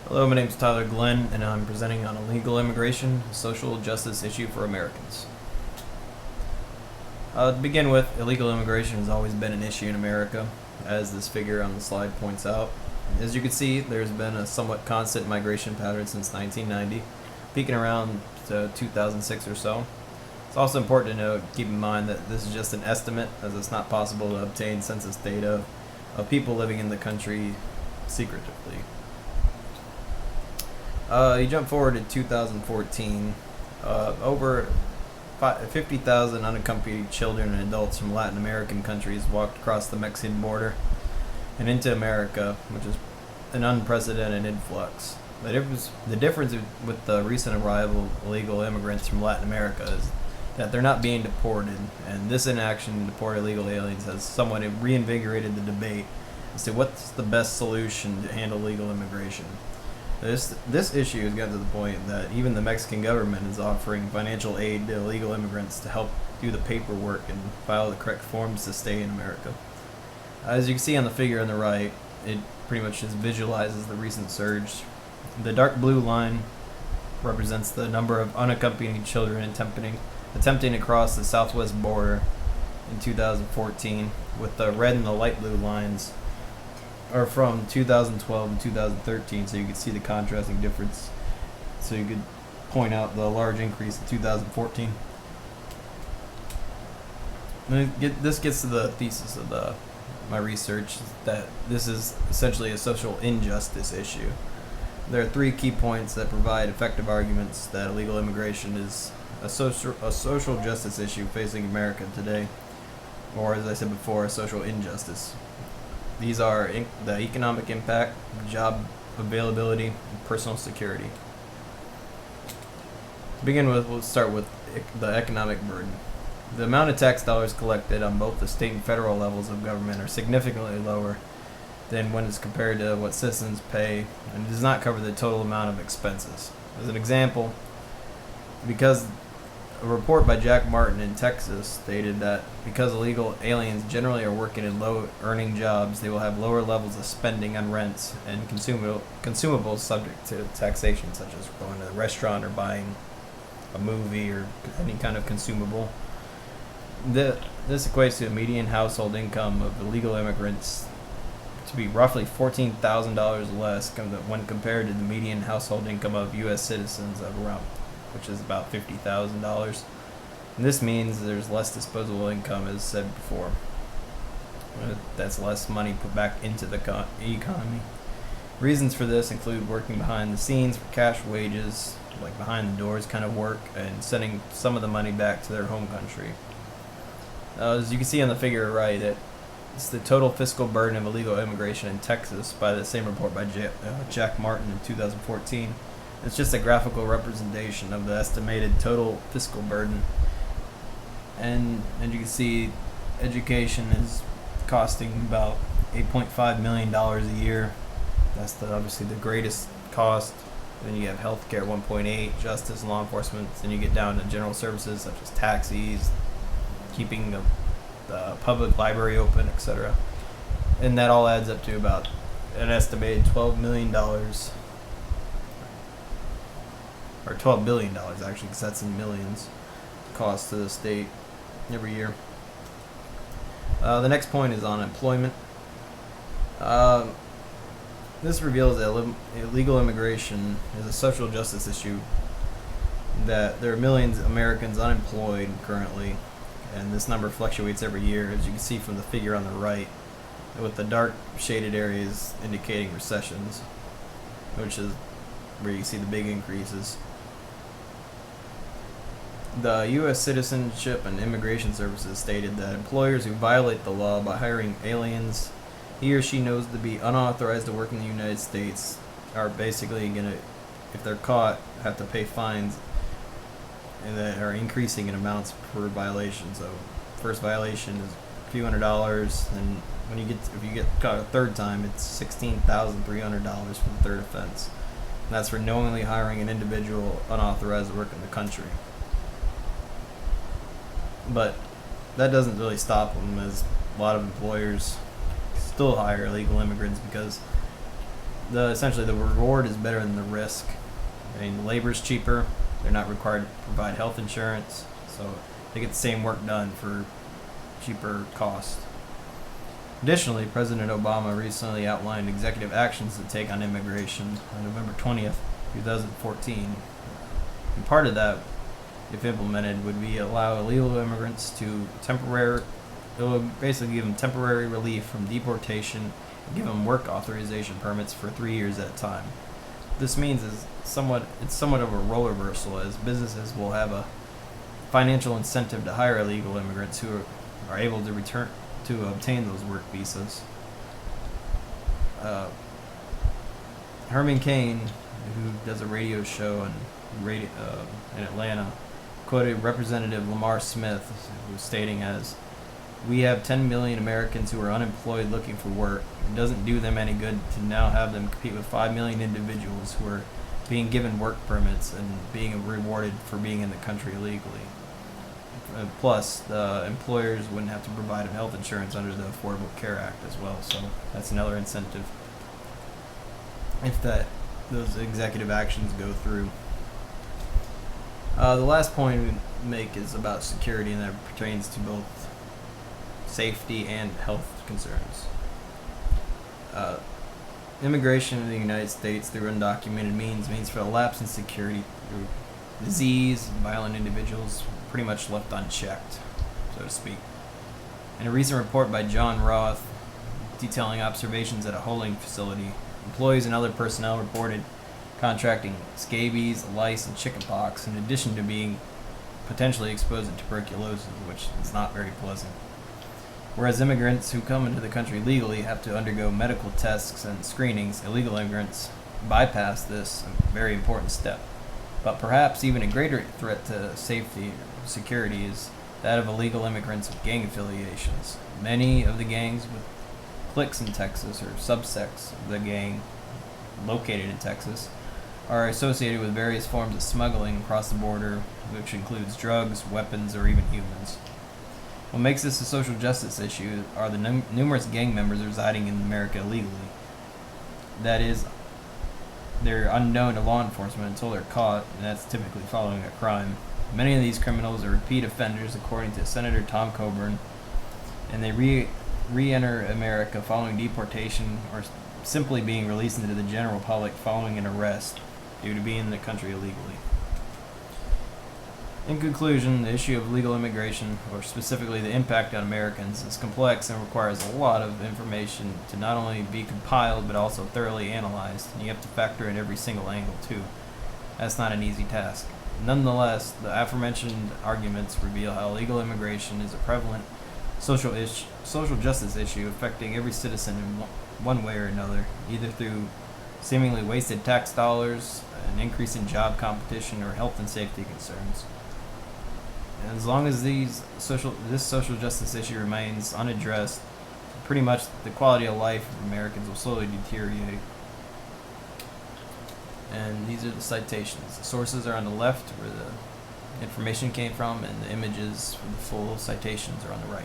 Hello, my name is Tyler Glenn, and I'm presenting on illegal immigration, a social justice issue for Americans. To begin with, illegal immigration has always been an issue in America, as this figure on the slide points out. As you can see, there's been a somewhat constant migration pattern since 1990, peaking around 2006 or so. It's also important to note, keep in mind that this is just an estimate, as it's not possible to obtain census data of people living in the country secretively. You jump forward to 2014, over 50,000 unaccompanied children and adults from Latin American countries walked across the Mexican border and into America, which is an unprecedented influx. The difference with the recent arrival of illegal immigrants from Latin America is that they're not being deported, and this inaction to deport illegal aliens has somewhat reinvigorated the debate as to what's the best solution to handle illegal immigration. This issue has gotten to the point that even the Mexican government is offering financial aid to illegal immigrants to help do the paperwork and file the correct forms to stay in America. As you can see on the figure on the right, it pretty much just visualizes the recent surge. The dark blue line represents the number of unaccompanied children attempting to cross the southwest border in 2014, with the red and the light blue lines are from 2012 and 2013, so you can see the contrasting difference. So you could point out the large increase in 2014. This gets to the thesis of my research, that this is essentially a social injustice issue. There are three key points that provide effective arguments that illegal immigration is a social justice issue facing America today, or as I said before, a social injustice. These are the economic impact, job availability, and personal security. To begin with, we'll start with the economic burden. The amount of tax dollars collected on both the state and federal levels of government are significantly lower than when it's compared to what citizens pay, and does not cover the total amount of expenses. As an example, because a report by Jack Martin in Texas stated that because illegal aliens generally are working in low-earning jobs, they will have lower levels of spending on rents and consumables subject to taxation, such as going to a restaurant or buying a movie or any kind of consumable. This equates to a median household income of illegal immigrants to be roughly $14,000 less when compared to the median household income of U.S. citizens of around, which is about $50,000. This means there's less disposable income, as said before. That's less money put back into the economy. Reasons for this include working behind the scenes for cash wages, like behind the doors kind of work, and sending some of the money back to their home country. As you can see on the figure right, it's the total fiscal burden of illegal immigration in Texas by the same report by Jack Martin in 2014. It's just a graphical representation of the estimated total fiscal burden. And as you can see, education is costing about $8.5 million a year. That's obviously the greatest cost. Then you have healthcare, 1.8, justice, law enforcement. Then you get down to general services such as taxis, keeping the public library open, etc. And that all adds up to about an estimated $12 million. Or $12 billion actually, because that's in millions, cost to the state every year. The next point is on employment. This reveals that illegal immigration is a social justice issue, that there are millions of Americans unemployed currently, and this number fluctuates every year, as you can see from the figure on the right, with the dark shaded areas indicating recessions, which is where you see the big increases. The U.S. Citizenship and Immigration Services stated that employers who violate the law by hiring aliens he or she knows to be unauthorized to work in the United States are basically going to, if they're caught, have to pay fines that are increasing in amounts per violation. So first violation is a few $100s, and if you get caught a third time, it's $16,300 for the third offense. And that's for knowingly hiring an individual unauthorized to work in the country. But that doesn't really stop them, as a lot of employers still hire illegal immigrants because essentially the reward is better than the risk. I mean, labor's cheaper. They're not required to provide health insurance, so they get the same work done for cheaper cost. Additionally, President Obama recently outlined executive actions to take on immigration on November 20th, 2014. And part of that, if implemented, would be allow illegal immigrants to it would basically give them temporary relief from deportation and give them work authorization permits for 3 years at a time. What this means is somewhat of a role reversal, as businesses will have a financial incentive to hire illegal immigrants who are able to return to obtain those work visas. Herman Cain, who does a radio show in Atlanta, quoted Representative Lamar Smith, who was stating as, "We have 10 million Americans who are unemployed looking for work. It doesn't do them any good to now have them compete with 5 million individuals who are being given work permits and being rewarded for being in the country illegally. Plus, the employers wouldn't have to provide health insurance under the Affordable Care Act as well, so that's another incentive if those executive actions go through." The last point we make is about security, and that pertains to both safety and health concerns. Immigration in the United States through undocumented means for a lapse in security through disease, violent individuals pretty much left unchecked, so to speak. In a recent report by John Roth detailing observations at a holding facility, employees and other personnel reported contracting scabies, lice, and chickenpox, in addition to being potentially exposed to tuberculosis, which is not very pleasant. Whereas immigrants who come into the country legally have to undergo medical tests and screenings, illegal immigrants bypass this very important step. But perhaps even a greater threat to safety or security is that of illegal immigrants with gang affiliations. Many of the gangs with cliques in Texas, or subsects of the gang located in Texas, are associated with various forms of smuggling across the border, which includes drugs, weapons, or even humans. What makes this a social justice issue are the numerous gang members residing in America illegally. That is, they're unknown to law enforcement until they're caught, and that's typically following a crime. Many of these criminals are repeat offenders, according to Senator Tom Coburn, and they re-enter America following deportation or simply being released into the general public following an arrest due to being in the country illegally. In conclusion, the issue of legal immigration, or specifically the impact on Americans, is complex and requires a lot of information to not only be compiled but also thoroughly analyzed, and you have to factor in every single angle too. That's not an easy task. Nonetheless, the aforementioned arguments reveal how legal immigration is a prevalent social justice issue affecting every citizen in one way or another, either through seemingly wasted tax dollars, an increase in job competition, or health and safety concerns. And as long as this social justice issue remains unaddressed, pretty much the quality of life of Americans will slowly deteriorate. And these are the citations. The sources are on the left, where the information came from, and the images for the full citations are on the right.